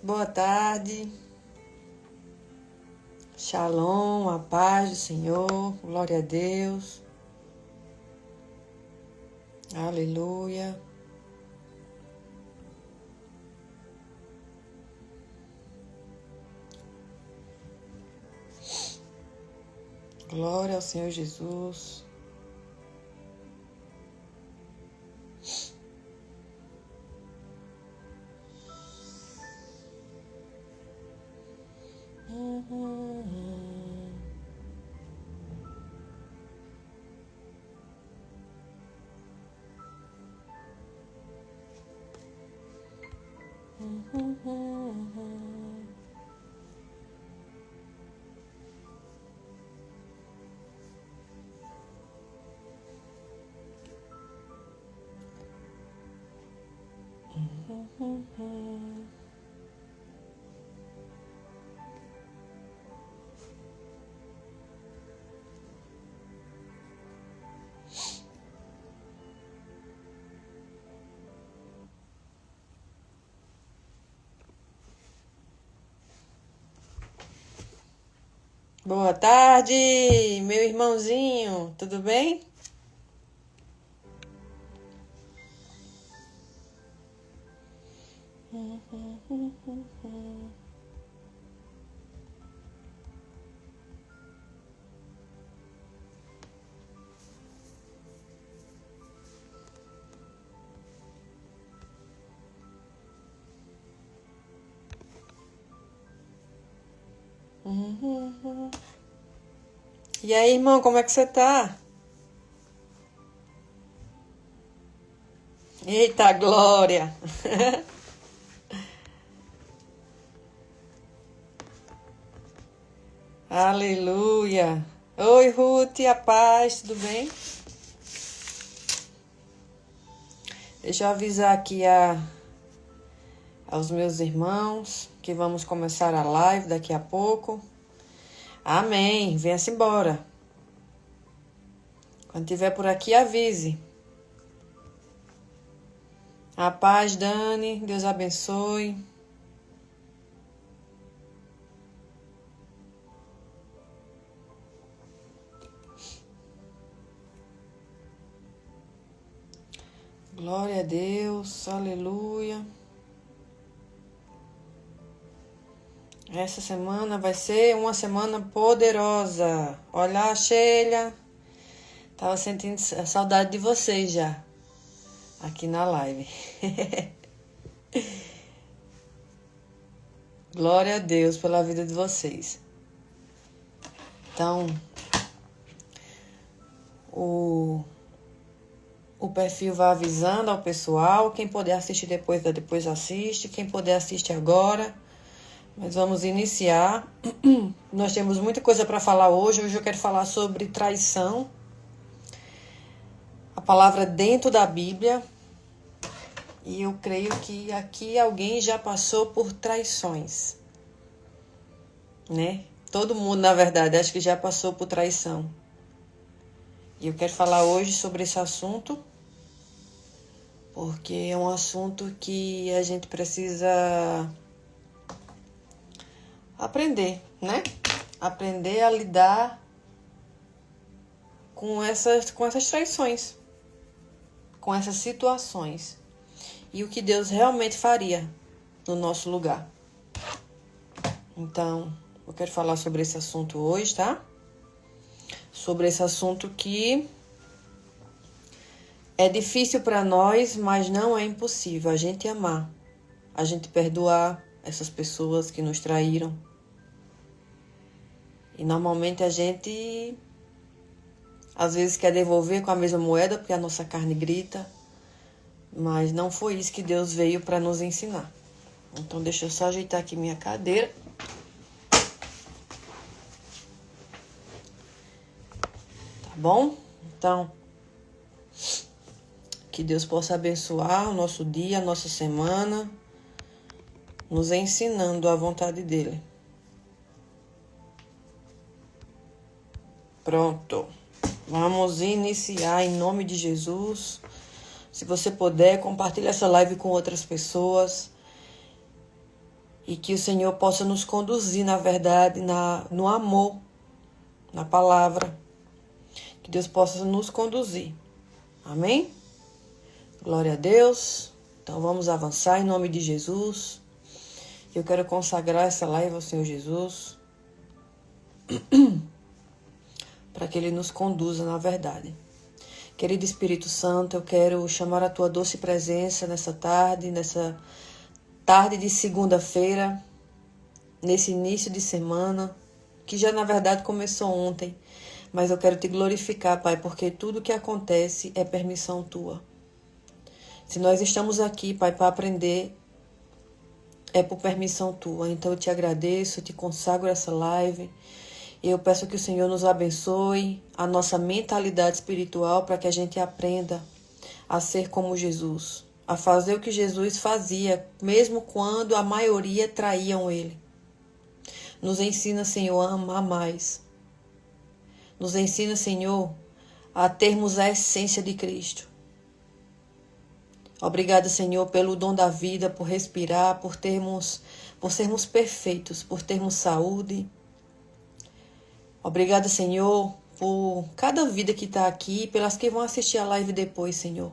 Boa tarde. Shalom, a paz do Senhor. Glória a Deus. Aleluia. Glória ao Senhor Jesus. Boa tarde, meu irmãozinho, tudo bem? E aí, irmão, como é que você tá? Eita, glória! Aleluia! Oi, Ruth, a paz, tudo bem? Deixa eu avisar aqui aos meus irmãos que vamos começar a live daqui a pouco. Amém, venha-se embora. Quando estiver por aqui, avise. A paz, Dani, Deus abençoe. Glória a Deus, aleluia. Essa semana vai ser uma semana poderosa. Olha, Sheila. Tava sentindo a saudade de vocês já. Aqui na live. Glória a Deus pela vida de vocês. Então, o perfil vai avisando ao pessoal. Quem puder assistir depois assiste. Quem puder assiste agora. Mas vamos iniciar. Nós temos muita coisa para falar hoje. Hoje eu quero falar sobre traição. A palavra dentro da Bíblia. E eu creio que aqui alguém já passou por traições. Né? Todo mundo, na verdade, acho que já passou por traição. E eu quero falar hoje sobre esse assunto. Porque é um assunto que a gente precisa aprender, né? Aprender a lidar com essas traições, com essas situações. E o que Deus realmente faria no nosso lugar. Então, eu quero falar sobre esse assunto hoje, tá? Sobre esse assunto que é difícil para nós, mas não é impossível a gente amar, a gente perdoar essas pessoas que nos traíram. E normalmente a gente, às vezes, quer devolver com a mesma moeda, porque a nossa carne grita. Mas não foi isso que Deus veio para nos ensinar. Então, deixa eu só ajeitar aqui minha cadeira. Tá bom? Então, que Deus possa abençoar o nosso dia, a nossa semana, nos ensinando a vontade dEle. Pronto. Vamos iniciar em nome de Jesus. Se você puder, compartilhe essa live com outras pessoas. E que o Senhor possa nos conduzir, na verdade, no amor, na palavra. Que Deus possa nos conduzir. Amém? Glória a Deus. Então vamos avançar em nome de Jesus. Eu quero consagrar essa live ao Senhor Jesus. Para que Ele nos conduza na verdade. Querido Espírito Santo, eu quero chamar a Tua doce presença nessa tarde de segunda-feira, nesse início de semana, que já na verdade começou ontem, mas eu quero Te glorificar, Pai, porque tudo que acontece é permissão Tua. Se nós estamos aqui, Pai, para aprender, é por permissão Tua. Então eu Te agradeço, eu Te consagro essa live. Eu peço que o Senhor nos abençoe a nossa mentalidade espiritual para que a gente aprenda a ser como Jesus, a fazer o que Jesus fazia, mesmo quando a maioria traíam Ele. Nos ensina, Senhor, a amar mais. Nos ensina, Senhor, a termos a essência de Cristo. Obrigada, Senhor, pelo dom da vida, por respirar, por sermos perfeitos, por termos saúde. Obrigada, Senhor, por cada vida que está aqui, pelas que vão assistir a live depois, Senhor.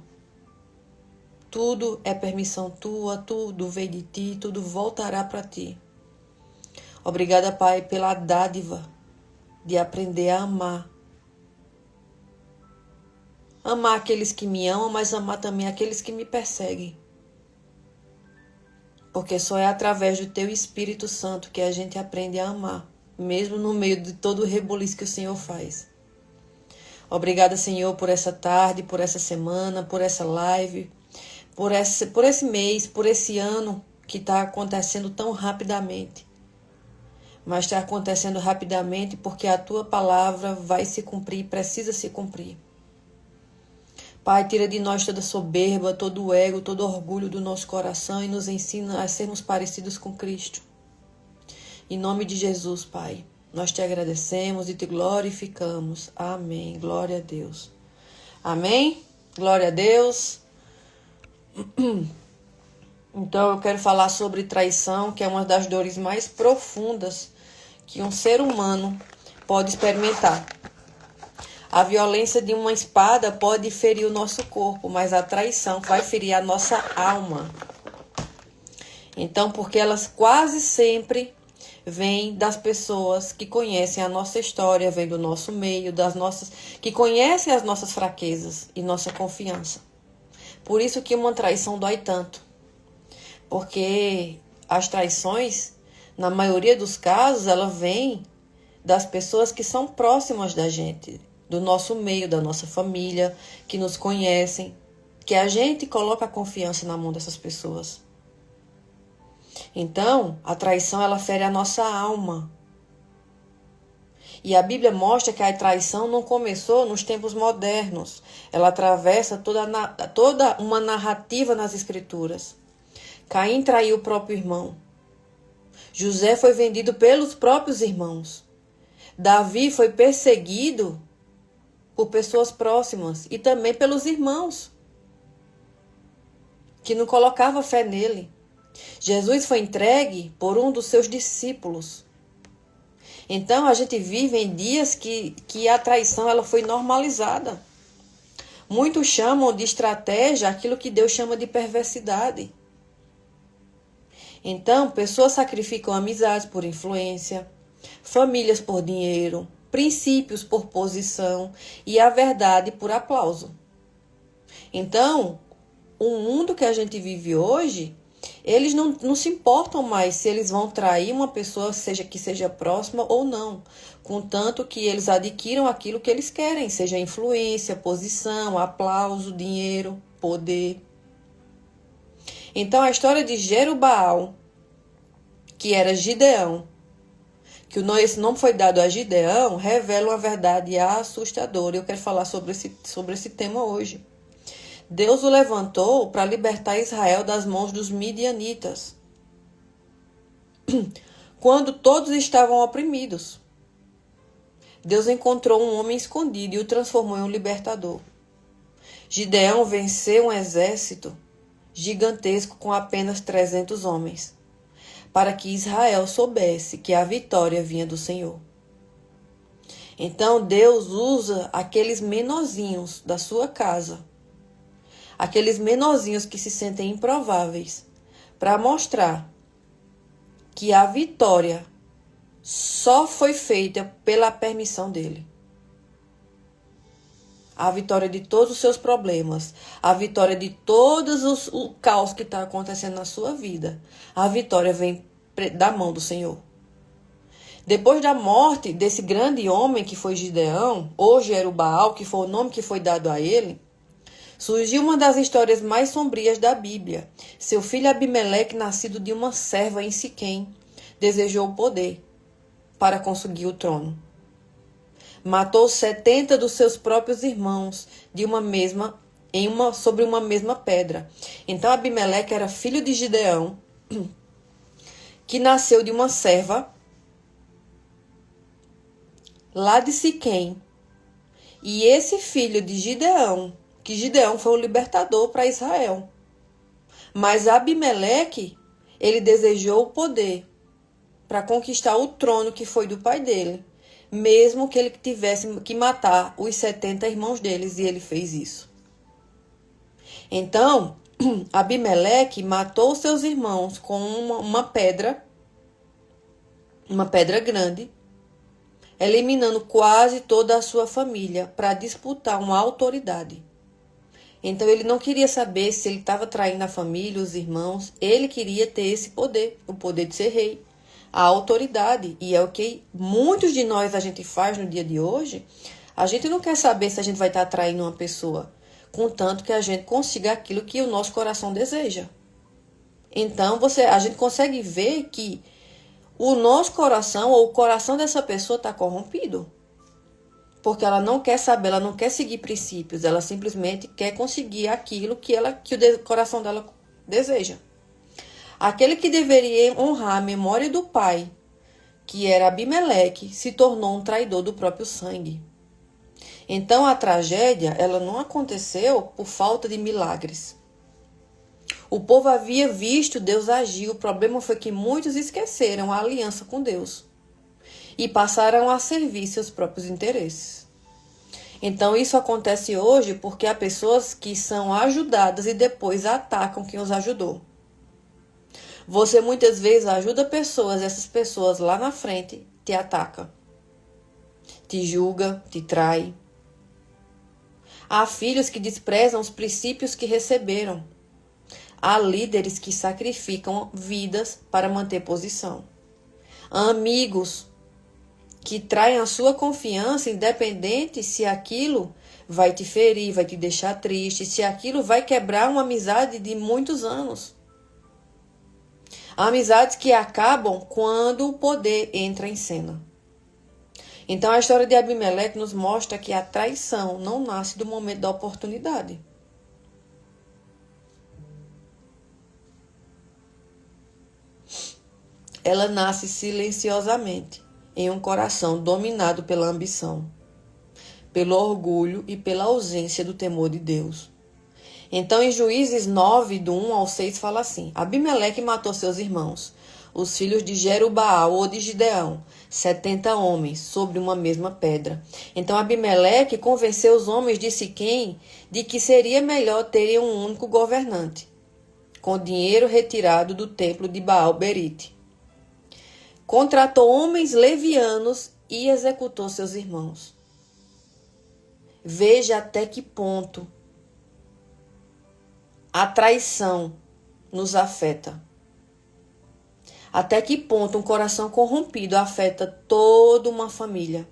Tudo é permissão Tua, tudo veio de Ti, tudo voltará para Ti. Obrigada, Pai, pela dádiva de aprender a amar. Amar aqueles que me amam, mas amar também aqueles que me perseguem. Porque só é através do Teu Espírito Santo que a gente aprende a amar, mesmo no meio de todo o reboliço que o Senhor faz. Obrigada, Senhor, por essa tarde, por essa semana, por essa live, por esse mês, por esse ano que está acontecendo tão rapidamente. Mas está acontecendo rapidamente porque a Tua palavra vai se cumprir, precisa se cumprir. Pai, tira de nós toda soberba, todo o ego, todo orgulho do nosso coração e nos ensina a sermos parecidos com Cristo. Em nome de Jesus, Pai, nós Te agradecemos e Te glorificamos. Amém. Glória a Deus. Amém? Glória a Deus. Então eu quero falar sobre traição, que é uma das dores mais profundas que um ser humano pode experimentar. A violência de uma espada pode ferir o nosso corpo, mas a traição vai ferir a nossa alma. Então, porque elas quase sempre vêm das pessoas que conhecem a nossa história, vêm do nosso meio, que conhecem as nossas fraquezas e nossa confiança. Por isso que uma traição dói tanto. Porque as traições, na maioria dos casos, elas vêm das pessoas que são próximas da gente, do nosso meio, da nossa família, que nos conhecem, que a gente coloca a confiança na mão dessas pessoas. Então, a traição, ela fere a nossa alma. E a Bíblia mostra que a traição não começou nos tempos modernos. Ela atravessa toda uma narrativa nas Escrituras. Caim traiu o próprio irmão. José foi vendido pelos próprios irmãos. Davi foi perseguido por pessoas próximas e também pelos irmãos, que não colocavam fé nele. Jesus foi entregue por um dos seus discípulos. Então, a gente vive em dias que a traição ela foi normalizada. Muitos chamam de estratégia aquilo que Deus chama de perversidade. Então, pessoas sacrificam amizades por influência, famílias por dinheiro, princípios por posição e a verdade por aplauso. Então, o mundo que a gente vive hoje, eles não se importam mais se eles vão trair uma pessoa, que seja próxima ou não, contanto que eles adquiram aquilo que eles querem, seja influência, posição, aplauso, dinheiro, poder. Então, a história de Jerubaal, que era Gideão, que esse nome foi dado a Gideão, revela uma verdade assustadora. Eu quero falar sobre esse tema hoje. Deus o levantou para libertar Israel das mãos dos midianitas, quando todos estavam oprimidos. Deus encontrou um homem escondido e o transformou em um libertador. Gideão venceu um exército gigantesco com apenas 300 homens. para que Israel soubesse que a vitória vinha do Senhor. Então Deus usa aqueles menorzinhos da sua casa, aqueles menorzinhos que se sentem improváveis, para mostrar que a vitória só foi feita pela permissão dele. A vitória de todos os seus problemas, a vitória de o caos que está acontecendo na sua vida, a vitória vem da mão do Senhor. Depois da morte desse grande homem que foi Gideão, ou Jerubaal, que foi o nome que foi dado a ele, surgiu uma das histórias mais sombrias da Bíblia. Seu filho Abimeleque, nascido de uma serva em Siquém, desejou o poder para conseguir o trono. Matou 70 dos seus próprios irmãos sobre uma mesma pedra. Então Abimeleque era filho de Gideão, que nasceu de uma serva lá de Siquém. E esse filho de Gideão, que Gideão foi o libertador para Israel. Mas Abimeleque, ele desejou o poder para conquistar o trono que foi do pai dele, mesmo que ele tivesse que matar os 70 irmãos deles, e ele fez isso. Então, Abimeleque matou seus irmãos com uma pedra grande, eliminando quase toda a sua família para disputar uma autoridade. Então ele não queria saber se ele estava traindo a família, os irmãos. Ele queria ter esse poder, o poder de ser rei, a autoridade. E é o que muitos de nós a gente faz no dia de hoje. A gente não quer saber se a gente vai estar traindo uma pessoa, contanto que a gente consiga aquilo que o nosso coração deseja. Então a gente consegue ver que o nosso coração, ou o coração dessa pessoa, está corrompido. Porque ela não quer saber, ela não quer seguir princípios, ela simplesmente quer conseguir aquilo que o coração dela deseja. Aquele que deveria honrar a memória do pai, que era Abimeleque, se tornou um traidor do próprio sangue. Então a tragédia, ela não aconteceu por falta de milagres. O povo havia visto Deus agir, o problema foi que muitos esqueceram a aliança com Deus e passaram a servir seus próprios interesses. Então isso acontece hoje porque há pessoas que são ajudadas e depois atacam quem os ajudou. Você muitas vezes ajuda pessoas, essas pessoas lá na frente te atacam, te julga, te trai. Há filhos que desprezam os princípios que receberam. Há líderes que sacrificam vidas para manter posição. Há amigos que traem a sua confiança, independente se aquilo vai te ferir, vai te deixar triste, se aquilo vai quebrar uma amizade de muitos anos. Há amizades que acabam quando o poder entra em cena. Então a história de Abimeleque nos mostra que a traição não nasce do momento da oportunidade. Ela nasce silenciosamente em um coração dominado pela ambição, pelo orgulho e pela ausência do temor de Deus. Então, em Juízes 9, do 1 ao 6, fala assim: Abimeleque matou seus irmãos, os filhos de Jerubaal ou de Gideão, 70 homens, sobre uma mesma pedra. Então, Abimeleque convenceu os homens de Siquém de que seria melhor terem um único governante, com dinheiro retirado do templo de Baal-Berite. Contratou homens levianos e executou seus irmãos. Veja até que ponto a traição nos afeta. Até que ponto um coração corrompido afeta toda uma família.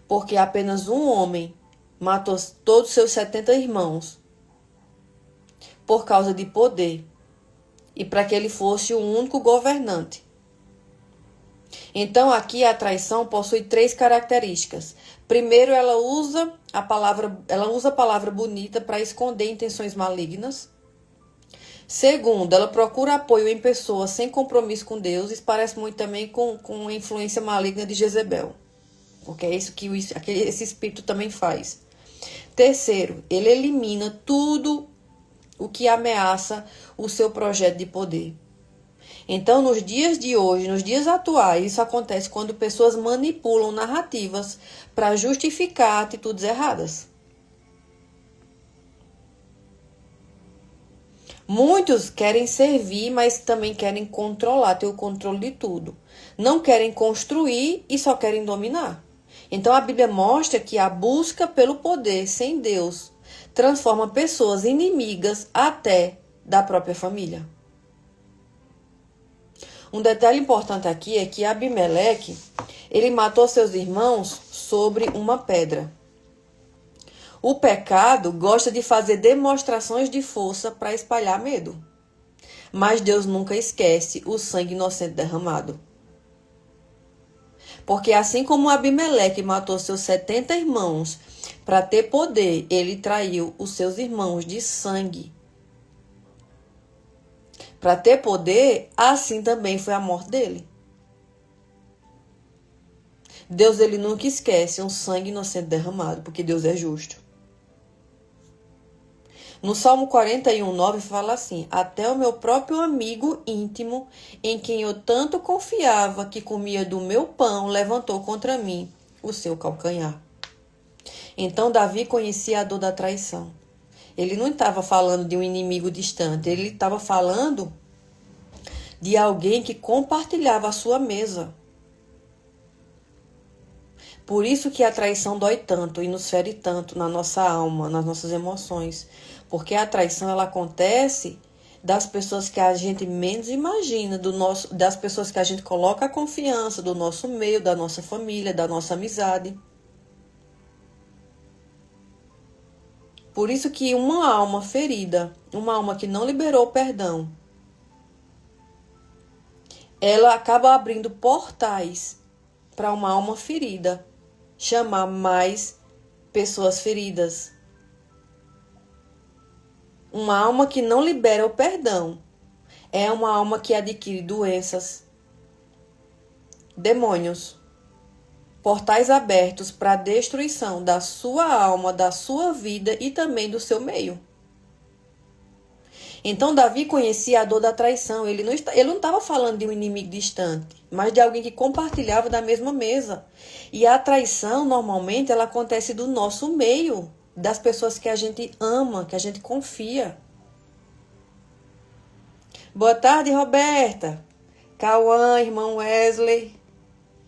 Porque apenas um homem matou todos os seus 70 irmãos por causa de poder e para que ele fosse o único governante. Então aqui a traição possui 3 características. Primeiro, ela usa a palavra bonita para esconder intenções malignas. Segundo, ela procura apoio em pessoas sem compromisso com Deus. Isso parece muito também com a influência maligna de Jezebel, porque é isso que esse espírito também faz. Terceiro, ele elimina tudo o que ameaça o seu projeto de poder. Então, nos dias de hoje, nos dias atuais, isso acontece quando pessoas manipulam narrativas para justificar atitudes erradas. Muitos querem servir, mas também querem controlar, ter o controle de tudo. Não querem construir e só querem dominar. Então a Bíblia mostra que a busca pelo poder sem Deus transforma pessoas inimigas até da própria família. Um detalhe importante aqui é que Abimeleque, ele matou seus irmãos sobre uma pedra. O pecado gosta de fazer demonstrações de força para espalhar medo. Mas Deus nunca esquece o sangue inocente derramado. Porque assim como Abimeleque matou seus 70 irmãos para ter poder, ele traiu os seus irmãos de sangue. Para ter poder, assim também foi a morte dele. Deus, ele nunca esquece um sangue inocente derramado, porque Deus é justo. No Salmo 41:9 fala assim: até o meu próprio amigo íntimo, em quem eu tanto confiava que comia do meu pão, levantou contra mim o seu calcanhar. Então Davi conhecia a dor da traição. Ele não estava falando de um inimigo distante, ele estava falando de alguém que compartilhava a sua mesa. Por isso que a traição dói tanto e nos fere tanto na nossa alma, nas nossas emoções. Porque a traição, ela acontece das pessoas que a gente menos imagina, das pessoas que a gente coloca a confiança, do nosso meio, da nossa família, da nossa amizade. Por isso que uma alma ferida, uma alma que não liberou o perdão, ela acaba abrindo portais para uma alma ferida chamar mais pessoas feridas. Uma alma que não libera o perdão é uma alma que adquire doenças, demônios, portais abertos para a destruição da sua alma, da sua vida e também do seu meio. Então Davi conhecia a dor da traição. Ele não estava falando de um inimigo distante, mas de alguém que compartilhava da mesma mesa. E a traição, normalmente, ela acontece do nosso meio, das pessoas que a gente ama, que a gente confia. Boa tarde, Roberta. Cauã, irmão Wesley.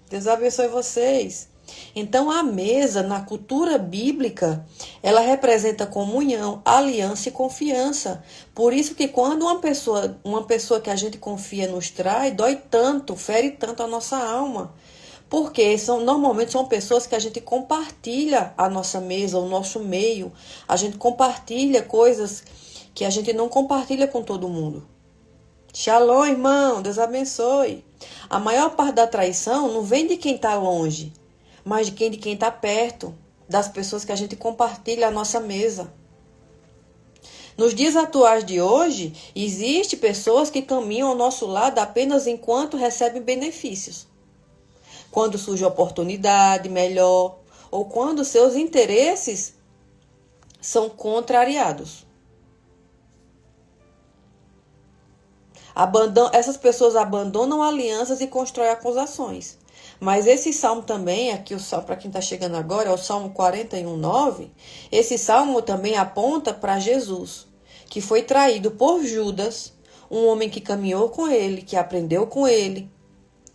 Deus abençoe vocês. Então, a mesa, na cultura bíblica, ela representa comunhão, aliança e confiança. Por isso que quando uma pessoa que a gente confia nos trai, dói tanto, fere tanto a nossa alma. Porque normalmente são pessoas que a gente compartilha a nossa mesa, o nosso meio. A gente compartilha coisas que a gente não compartilha com todo mundo. Shalom, irmão. Deus abençoe. A maior parte da traição não vem de quem está longe, mas de quem está perto, das pessoas que a gente compartilha a nossa mesa. Nos dias atuais de hoje, existem pessoas que caminham ao nosso lado apenas enquanto recebem benefícios. Quando surge oportunidade melhor, ou quando seus interesses são contrariados. Essas pessoas abandonam alianças e constroem acusações. Mas esse salmo também, aqui o salmo para quem está chegando agora, é o Salmo 41:9. Esse salmo também aponta para Jesus, que foi traído por Judas, um homem que caminhou com ele, que aprendeu com ele,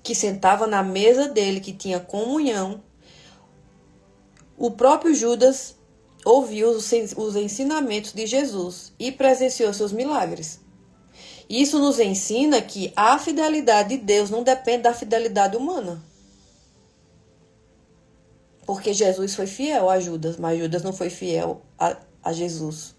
que sentava na mesa dele, que tinha comunhão. O próprio Judas ouviu os ensinamentos de Jesus e presenciou seus milagres. Isso nos ensina que a fidelidade de Deus não depende da fidelidade humana. Porque Jesus foi fiel a Judas, mas Judas não foi fiel a Jesus.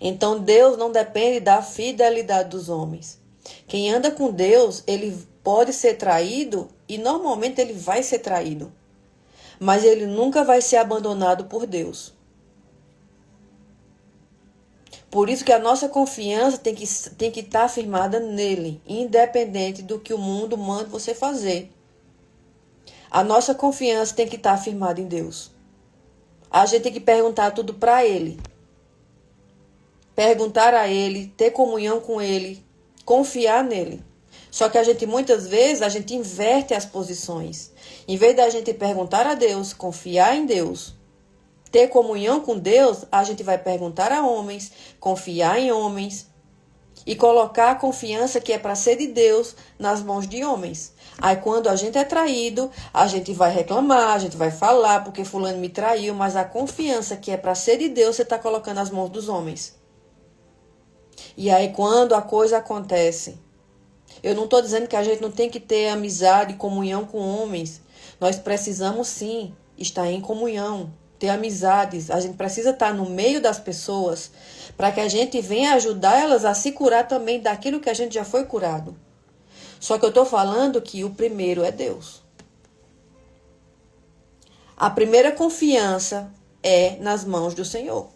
Então Deus não depende da fidelidade dos homens. Quem anda com Deus, ele pode ser traído e normalmente ele vai ser traído. Mas ele nunca vai ser abandonado por Deus. Por isso que a nossa confiança tem que estar firmada nele, independente do que o mundo manda você fazer. A nossa confiança tem que estar firmada em Deus. A gente tem que perguntar tudo para Ele. Perguntar a Ele, ter comunhão com Ele, confiar nele. Só que a gente, muitas vezes, a gente inverte as posições. Em vez da gente perguntar a Deus, confiar em Deus, ter comunhão com Deus, a gente vai perguntar a homens, confiar em homens e colocar a confiança que é para ser de Deus nas mãos de homens. Aí quando a gente é traído, a gente vai reclamar, a gente vai falar porque fulano me traiu, mas a confiança que é para ser de Deus, você está colocando nas mãos dos homens. E aí quando a coisa acontece, eu não estou dizendo que a gente não tem que ter amizade e comunhão com homens. Nós precisamos sim estar em comunhão, ter amizades. A gente precisa estar no meio das pessoas para que a gente venha ajudar elas a se curar também daquilo que a gente já foi curado. Só que eu estou falando que o primeiro é Deus. A primeira confiança é nas mãos do Senhor.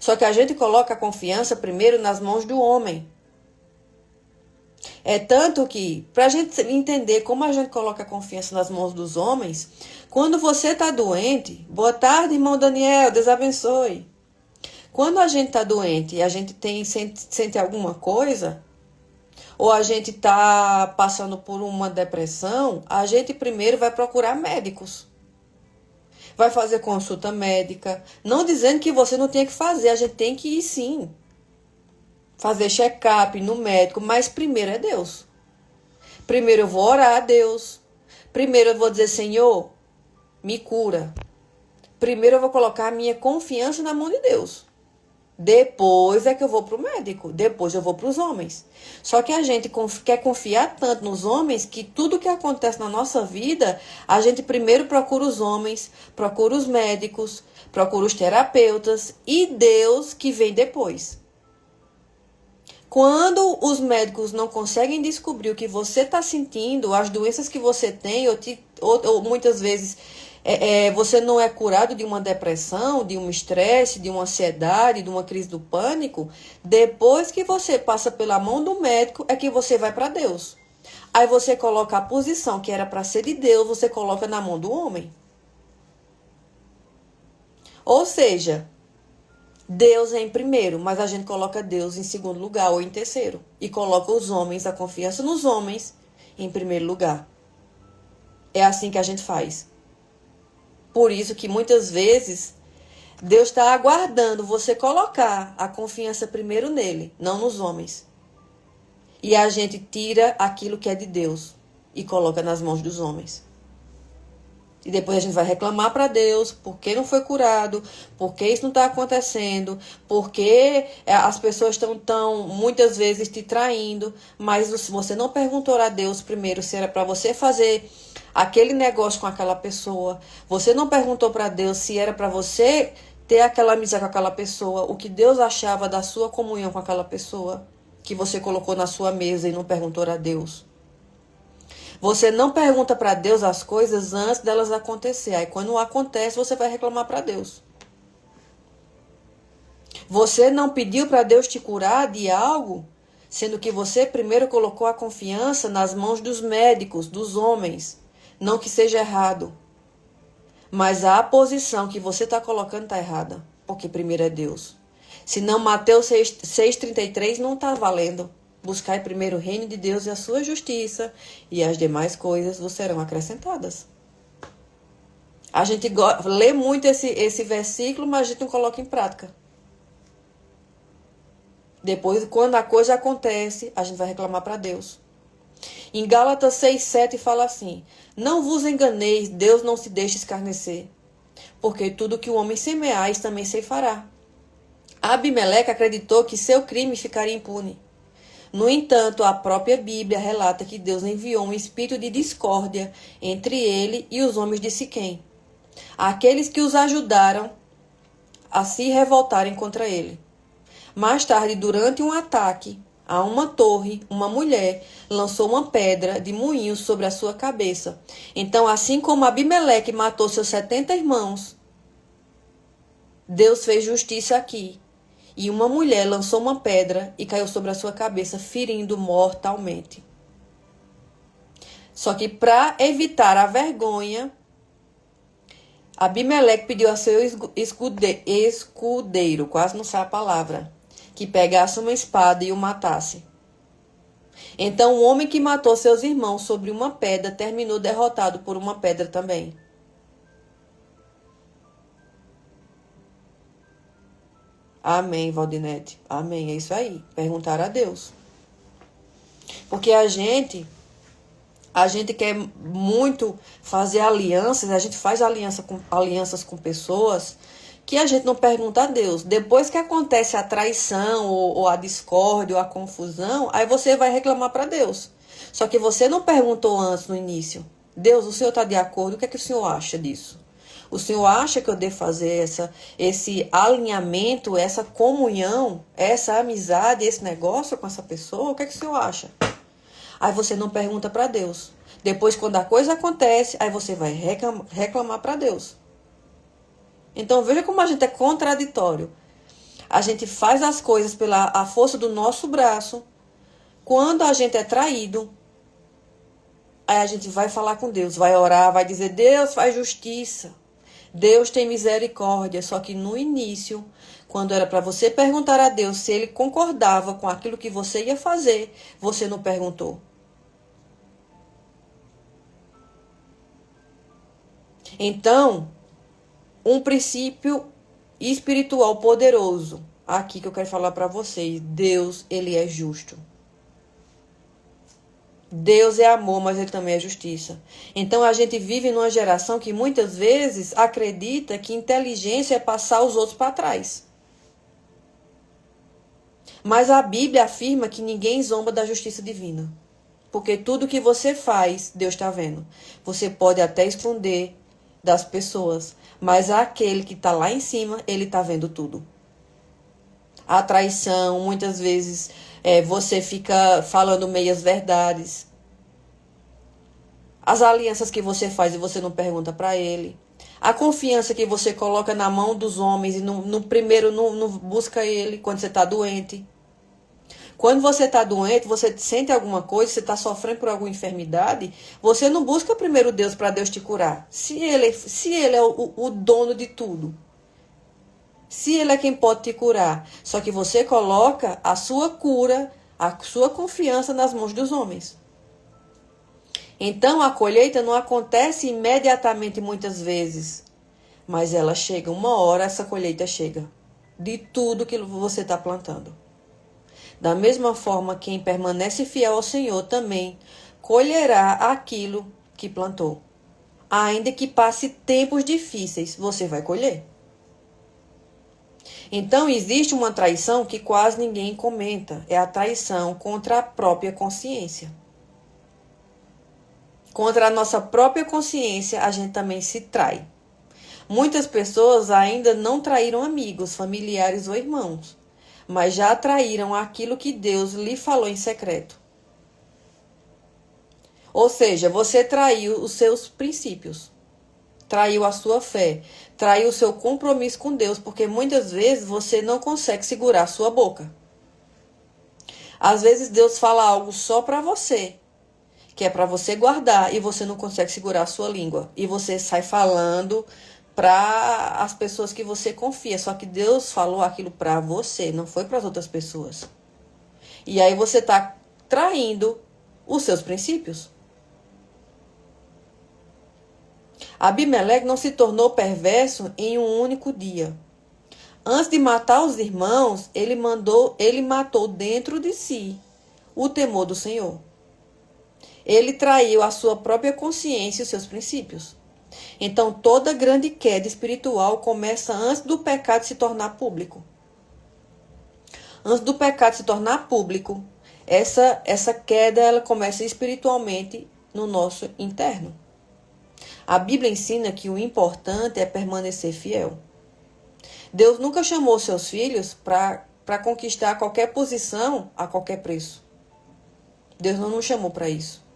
Só que a gente coloca a confiança primeiro nas mãos do homem. É tanto que, para a gente entender como a gente coloca a confiança nas mãos dos homens, quando você está doente, boa tarde, irmão Daniel, Deus abençoe. Quando a gente está doente e a gente sente alguma coisa, ou a gente está passando por uma depressão, a gente primeiro vai procurar médicos. Vai fazer consulta médica. Não dizendo que você não tem que fazer, a gente tem que ir sim. Fazer check-up no médico, mas primeiro é Deus. Primeiro eu vou orar a Deus. Primeiro eu vou dizer, Senhor, me cura. Primeiro eu vou colocar a minha confiança na mão de Deus. Depois é que eu vou para o médico. Depois eu vou para os homens. Só que a gente quer confiar tanto nos homens que tudo que acontece na nossa vida, a gente primeiro procura os homens, procura os médicos, procura os terapeutas e Deus que vem depois. Quando os médicos não conseguem descobrir o que você está sentindo, as doenças que você tem, ou muitas vezes você não é curado de uma depressão, de um estresse, de uma ansiedade, de uma crise do pânico, depois que você passa pela mão do médico, é que você vai para Deus. Aí você coloca a posição que era para ser de Deus, você coloca na mão do homem. Ou seja, Deus é em primeiro, mas a gente coloca Deus em segundo lugar ou em terceiro. E coloca os homens, a confiança nos homens, em primeiro lugar. É assim que a gente faz. Por isso que muitas vezes Deus está aguardando você colocar a confiança primeiro nele, não nos homens. E a gente tira aquilo que é de Deus e coloca nas mãos dos homens. E depois a gente vai reclamar para Deus por que não foi curado, por que isso não está acontecendo, por que as pessoas estão muitas vezes te traindo, mas você não perguntou a Deus primeiro se era para você fazer aquele negócio com aquela pessoa, você não perguntou para Deus se era para você ter aquela amizade com aquela pessoa, o que Deus achava da sua comunhão com aquela pessoa que você colocou na sua mesa e não perguntou a Deus. Você não pergunta para Deus as coisas antes delas acontecer. Aí quando acontece, você vai reclamar para Deus. Você não pediu para Deus te curar de algo, sendo que você primeiro colocou a confiança nas mãos dos médicos, dos homens. Não que seja errado. Mas a posição que você está colocando está errada. Porque primeiro é Deus. Senão Mateus 6,33 não está valendo. Buscai primeiro o reino de Deus e a sua justiça, e as demais coisas vos serão acrescentadas. A gente lê muito esse versículo, mas a gente não coloca em prática. Depois, quando a coisa acontece, a gente vai reclamar para Deus. Em Gálatas 6,7 fala assim: não vos enganeis, Deus não se deixa escarnecer, porque tudo que o homem semear, isso também ceifará. Abimeleque acreditou que seu crime ficaria impune. No entanto, a própria Bíblia relata que Deus enviou um espírito de discórdia entre ele e os homens de Siquém, aqueles que os ajudaram a se revoltarem contra ele. Mais tarde, durante um ataque a uma torre, uma mulher lançou uma pedra de moinho sobre a sua cabeça. Então, assim como Abimeleque matou seus 70 irmãos, Deus fez justiça aqui. E uma mulher lançou uma pedra e caiu sobre a sua cabeça, ferindo mortalmente. Só que para evitar a vergonha, Abimeleque pediu a seu escudeiro, quase não sai a palavra, que pegasse uma espada e o matasse. Então o homem que matou seus irmãos sobre uma pedra terminou derrotado por uma pedra também. Amém, Valdinete. Amém, é isso aí. Perguntar a Deus. Porque a gente quer muito fazer alianças, a gente faz alianças com pessoas que a gente não pergunta a Deus. Depois que acontece a traição, ou a discórdia, ou a confusão, aí você vai reclamar para Deus. Só que você não perguntou antes, no início. Deus, o Senhor está de acordo? O que é que o Senhor acha disso? O Senhor acha que eu devo fazer esse alinhamento, essa comunhão, essa amizade, esse negócio com essa pessoa? O que é que o Senhor acha? Aí você não pergunta para Deus. Depois, quando a coisa acontece, aí você vai reclamar para Deus. Então, veja como a gente é contraditório. A gente faz as coisas pela a força do nosso braço. Quando a gente é traído, aí a gente vai falar com Deus, vai orar, vai dizer, Deus faz justiça. Deus tem misericórdia. Só que no início, quando era para você perguntar a Deus se ele concordava com aquilo que você ia fazer, você não perguntou. Então, um princípio espiritual poderoso aqui que eu quero falar para vocês. Deus, ele é justo. Deus é amor, mas ele também é justiça. Então a gente vive numa geração que muitas vezes acredita que inteligência é passar os outros para trás. Mas a Bíblia afirma que ninguém zomba da justiça divina. Porque tudo que você faz, Deus está vendo. Você pode até esconder das pessoas, mas aquele que está lá em cima, ele está vendo tudo. A traição, muitas vezes você fica falando meias verdades. As alianças que você faz e você não pergunta para ele. A confiança que você coloca na mão dos homens e primeiro não busca ele quando você está doente. Quando você está doente, você sente alguma coisa, você está sofrendo por alguma enfermidade, você não busca primeiro Deus para Deus te curar. Se ele é o dono de tudo. Se ele é quem pode te curar. Só que você coloca a sua cura, a sua confiança nas mãos dos homens. Então a colheita não acontece imediatamente muitas vezes. Mas ela chega, uma hora essa colheita chega. De tudo que você está plantando. Da mesma forma, quem permanece fiel ao Senhor também colherá aquilo que plantou. Ainda que passe tempos difíceis, você vai colher. Então, existe uma traição que quase ninguém comenta. É a traição contra a própria consciência. Contra a nossa própria consciência, a gente também se trai. Muitas pessoas ainda não traíram amigos, familiares ou irmãos, mas já traíram aquilo que Deus lhe falou em secreto. Ou seja, você traiu os seus princípios, traiu a sua fé, traiu o seu compromisso com Deus, porque muitas vezes você não consegue segurar a sua boca. Às vezes Deus fala algo só para você, que é para você guardar, e você não consegue segurar a sua língua. E você sai falando para as pessoas que você confia. Só que Deus falou aquilo para você, não foi para as outras pessoas. E aí você está traindo os seus princípios. Abimeleque não se tornou perverso em um único dia. Antes de matar os irmãos, ele matou dentro de si o temor do Senhor. Ele traiu a sua própria consciência e os seus princípios. Então, toda grande queda espiritual começa antes do pecado se tornar público. Antes do pecado se tornar público, essa queda ela começa espiritualmente no nosso interno. A Bíblia ensina que o importante é permanecer fiel. Deus nunca chamou seus filhos para conquistar qualquer posição a qualquer preço. Deus não nos chamou para isso.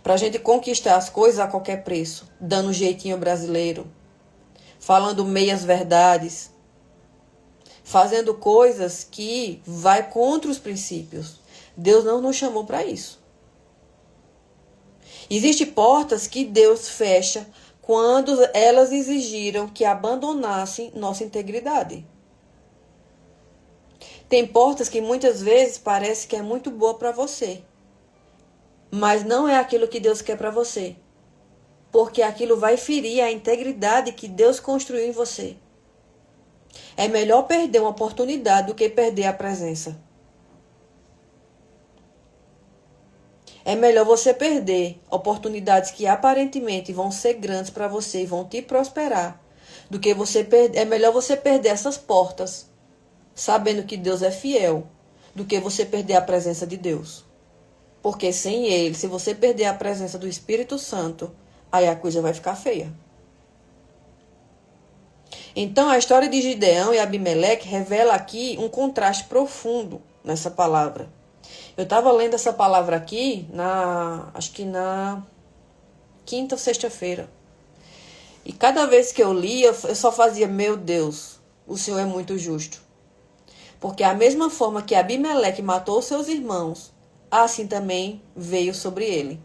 Para a gente conquistar as coisas a qualquer preço, dando um jeitinho brasileiro, falando meias verdades, fazendo coisas que vai contra os princípios. Deus não nos chamou para isso. Existem portas que Deus fecha quando elas exigiram que abandonassem nossa integridade. Tem portas que muitas vezes parece que é muito boa para você, Mas não é aquilo que Deus quer para você. Porque aquilo vai ferir a integridade que Deus construiu em você. É melhor perder uma oportunidade do que perder a presença. É melhor você perder oportunidades que aparentemente vão ser grandes para você e vão te prosperar, do que você perder. É melhor você perder essas portas, sabendo que Deus é fiel, do que você perder a presença de Deus. Porque sem Ele, se você perder a presença do Espírito Santo, aí a coisa vai ficar feia. Então, a história de Gideão e Abimeleque revela aqui um contraste profundo nessa palavra. Eu estava lendo essa palavra aqui, acho que na quinta ou sexta-feira. E cada vez que eu lia, eu só fazia, meu Deus, o Senhor é muito justo. Porque a mesma forma que Abimeleque matou seus irmãos, assim também veio sobre ele.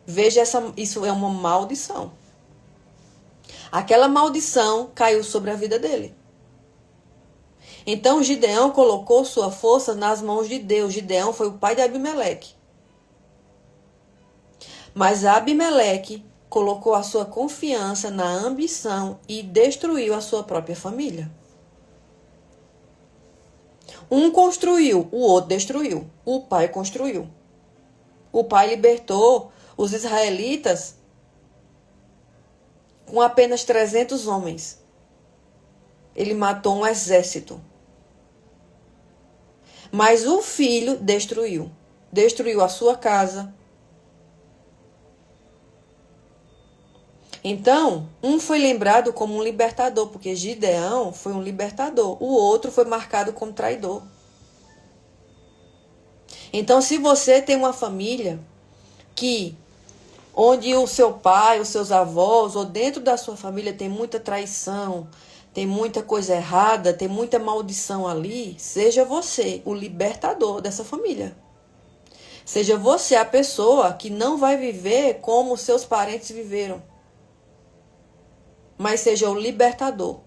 Veja, isso é uma maldição. Aquela maldição caiu sobre a vida dele. Então Gideão colocou sua força nas mãos de Deus. Gideão foi o pai de Abimeleque. Mas Abimeleque colocou a sua confiança na ambição e destruiu a sua própria família. Um construiu, o outro destruiu. O pai construiu. O pai libertou os israelitas com apenas 300 homens. Ele matou um exército. Mas o filho destruiu. Destruiu a sua casa. Então, um foi lembrado como um libertador, porque Gideão foi um libertador. O outro foi marcado como traidor. Então, se você tem uma família onde o seu pai, os seus avós, ou dentro da sua família tem muita traição, tem muita coisa errada, tem muita maldição ali, seja você o libertador dessa família. Seja você a pessoa que não vai viver como os seus parentes viveram, mas seja o libertador,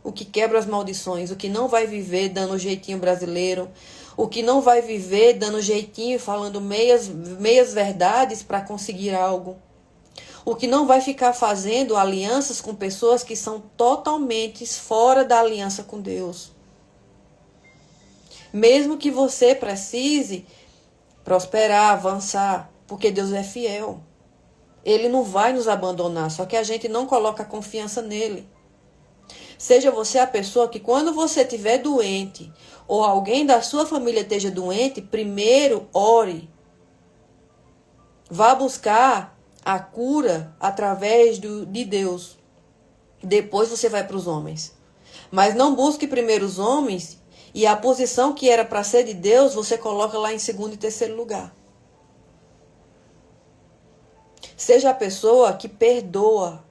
o que quebra as maldições, o que não vai viver dando o jeitinho brasileiro, o que não vai viver dando jeitinho, falando meias verdades para conseguir algo. O que não vai ficar fazendo alianças com pessoas que são totalmente fora da aliança com Deus. Mesmo que você precise prosperar, avançar, porque Deus é fiel. Ele não vai nos abandonar, só que a gente não coloca confiança nele. Seja você a pessoa que quando você estiver doente, ou alguém da sua família esteja doente, primeiro ore. Vá buscar a cura através de Deus. Depois você vai para os homens. Mas não busque primeiro os homens e a posição que era para ser de Deus, você coloca lá em segundo e terceiro lugar. Seja a pessoa que perdoa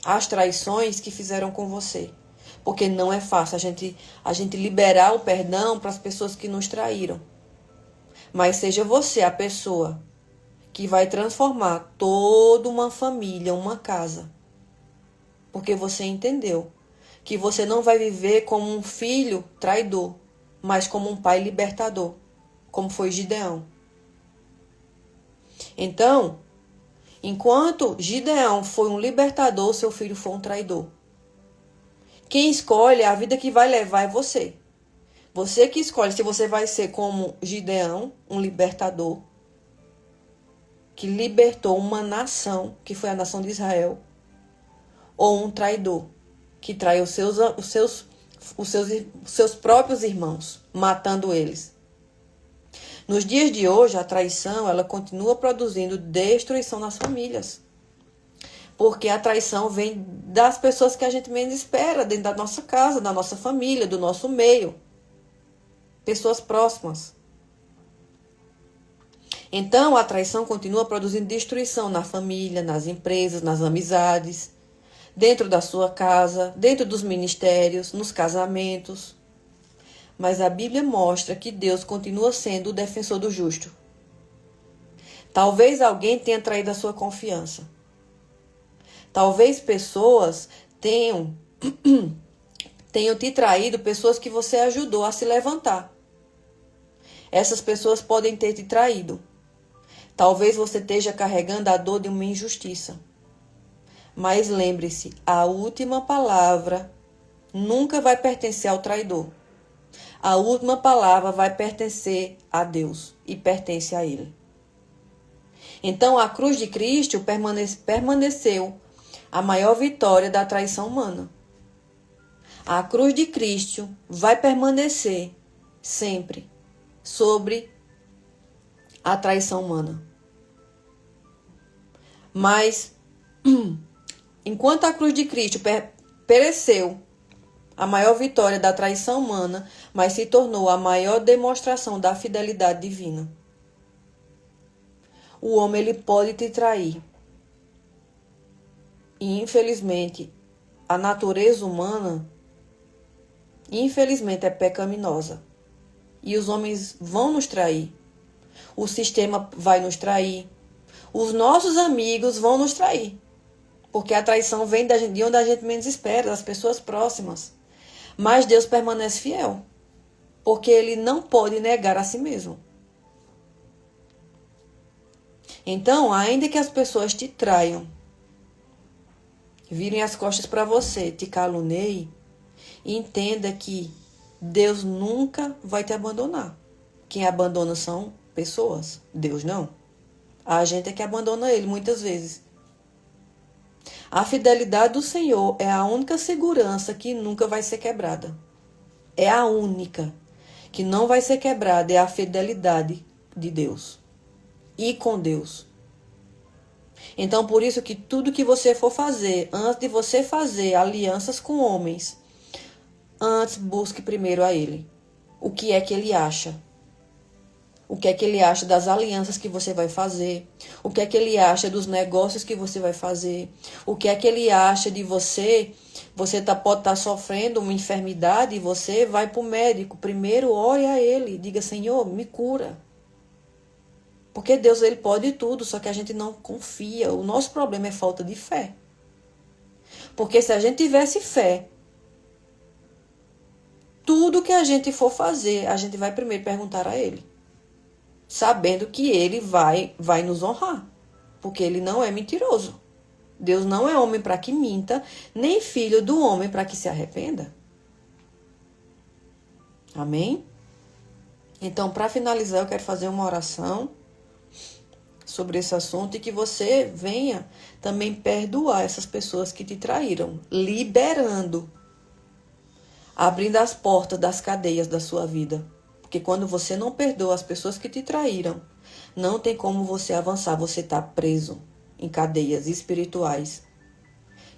as traições que fizeram com você. Porque não é fácil a gente liberar o perdão para as pessoas que nos traíram. Mas seja você a pessoa que vai transformar toda uma família, uma casa. Porque você entendeu que você não vai viver como um filho traidor, mas como um pai libertador, como foi Gideão. Então, enquanto Gideão foi um libertador, seu filho foi um traidor. Quem escolhe a vida que vai levar é você. Você que escolhe se você vai ser como Gideão, um libertador, que libertou uma nação, que foi a nação de Israel, ou um traidor, que traiu os seus próprios irmãos, matando eles. Nos dias de hoje, a traição, ela continua produzindo destruição nas famílias. Porque a traição vem das pessoas que a gente menos espera, dentro da nossa casa, da nossa família, do nosso meio. Pessoas próximas. Então, a traição continua produzindo destruição na família, nas empresas, nas amizades, dentro da sua casa, dentro dos ministérios, nos casamentos. Mas a Bíblia mostra que Deus continua sendo o defensor do justo. Talvez alguém tenha traído a sua confiança. Talvez pessoas tenham te traído, pessoas que você ajudou a se levantar. Essas pessoas podem ter te traído. Talvez você esteja carregando a dor de uma injustiça. Mas lembre-se, a última palavra nunca vai pertencer ao traidor. A última palavra vai pertencer a Deus e pertence a Ele. Então, a cruz de Cristo permaneceu a maior vitória da traição humana. A cruz de Cristo vai permanecer sempre sobre a traição humana. Mas, enquanto a cruz de Cristo pereceu a maior vitória da traição humana, mas se tornou a maior demonstração da fidelidade divina. O homem, ele pode te trair. E, infelizmente, a natureza humana, infelizmente, é pecaminosa. E os homens vão nos trair. O sistema vai nos trair. Os nossos amigos vão nos trair. Porque a traição vem de onde a gente menos espera, das pessoas próximas. Mas Deus permanece fiel. Porque Ele não pode negar a si mesmo. Então, ainda que as pessoas te traiam, virem as costas para você, te caluniem, entenda que Deus nunca vai te abandonar. Quem abandona são pessoas, Deus não. A gente é que abandona Ele muitas vezes. A fidelidade do Senhor é a única segurança que nunca vai ser quebrada. É a única que não vai ser quebrada, é a fidelidade de Deus. E com Deus. Então, por isso que tudo que você for fazer, antes de você fazer alianças com homens, antes busque primeiro a Ele. O que é que Ele acha? O que é que Ele acha das alianças que você vai fazer? O que é que Ele acha dos negócios que você vai fazer? O que é que Ele acha de você? Você pode estar sofrendo uma enfermidade e você vai para o médico. Primeiro, ore a Ele. Diga, Senhor, me cura. Porque Deus, Ele pode tudo, só que a gente não confia. O nosso problema é falta de fé. Porque se a gente tivesse fé, tudo que a gente for fazer, a gente vai primeiro perguntar a Ele. Sabendo que Ele vai nos honrar. Porque Ele não é mentiroso. Deus não é homem para que minta, nem filho do homem para que se arrependa. Amém? Então, para finalizar, eu quero fazer uma oração sobre esse assunto e que você venha também perdoar essas pessoas que te traíram, liberando, abrindo as portas das cadeias da sua vida. Porque quando você não perdoa as pessoas que te traíram, não tem como você avançar, você está preso em cadeias espirituais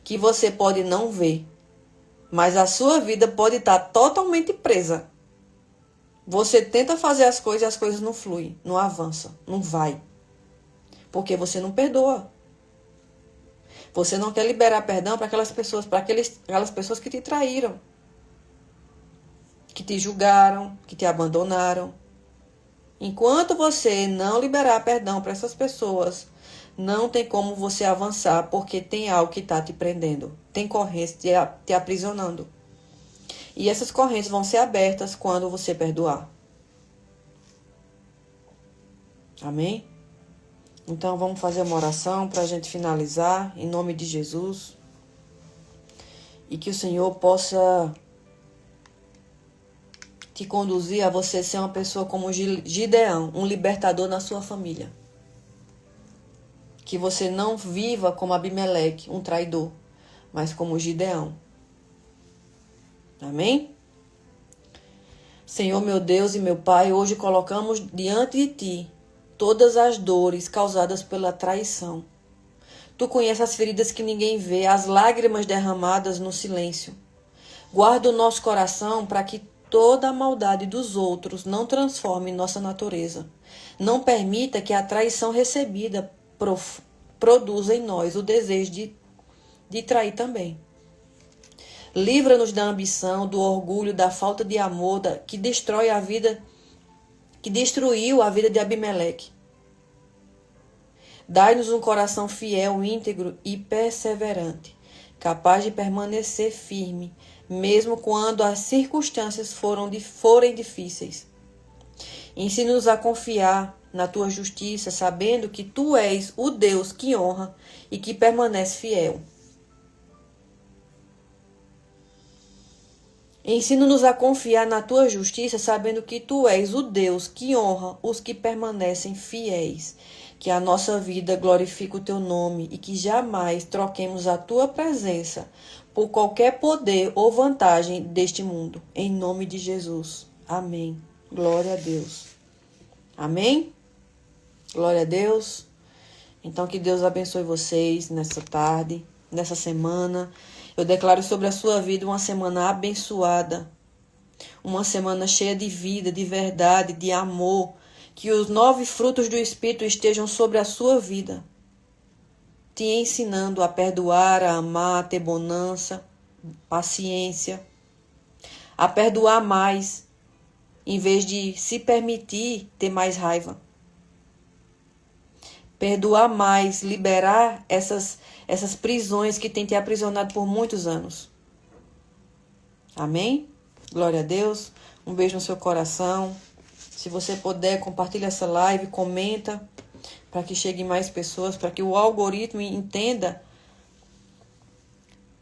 que você pode não ver, mas a sua vida pode estar totalmente presa. Você tenta fazer as coisas e as coisas não fluem, não avançam, não vai. Porque você não perdoa. Você não quer liberar perdão para aquelas pessoas que te traíram. Que te julgaram, que te abandonaram. Enquanto você não liberar perdão para essas pessoas, não tem como você avançar, porque tem algo que está te prendendo. Tem correntes te aprisionando. E essas correntes vão ser abertas quando você perdoar. Amém? Então, vamos fazer uma oração para a gente finalizar, em nome de Jesus. E que o Senhor possa te conduzir a você ser uma pessoa como Gideão, um libertador na sua família. Que você não viva como Abimeleque, um traidor, mas como Gideão. Amém? Senhor, meu Deus e meu Pai, hoje colocamos diante de Ti todas as dores causadas pela traição. Tu conheces as feridas que ninguém vê, as lágrimas derramadas no silêncio. Guarda o nosso coração para que toda a maldade dos outros não transforme nossa natureza. Não permita que a traição recebida produza em nós o desejo de trair também. Livra-nos da ambição, do orgulho, da falta de amor, que destrói a vida, que destruiu a vida de Abimeleque. Dai-nos um coração fiel, íntegro e perseverante, capaz de permanecer firme, mesmo quando as circunstâncias forem difíceis. Ensina-nos a confiar na tua justiça, sabendo que tu és o Deus que honra e que permanece fiel. Ensina-nos a confiar na tua justiça, sabendo que tu és o Deus que honra os que permanecem fiéis. Que a nossa vida glorifique o teu nome e que jamais troquemos a tua presença por qualquer poder ou vantagem deste mundo. Em nome de Jesus. Amém. Glória a Deus. Amém? Glória a Deus. Então que Deus abençoe vocês nessa tarde, nessa semana. Eu declaro sobre a sua vida uma semana abençoada. Uma semana cheia de vida, de verdade, de amor. Que os 9 frutos do Espírito estejam sobre a sua vida, te ensinando a perdoar, a amar, a ter bonança, paciência, a perdoar mais, em vez de se permitir ter mais raiva. Perdoar mais, liberar essas prisões que têm te aprisionado por muitos anos. Amém? Glória a Deus. Um beijo no seu coração. Se você puder, compartilha essa live, comenta, para que chegue mais pessoas, para que o algoritmo entenda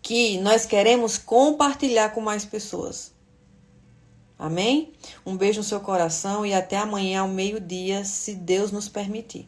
que nós queremos compartilhar com mais pessoas. Amém? Um beijo no seu coração e até amanhã ao meio-dia, se Deus nos permitir.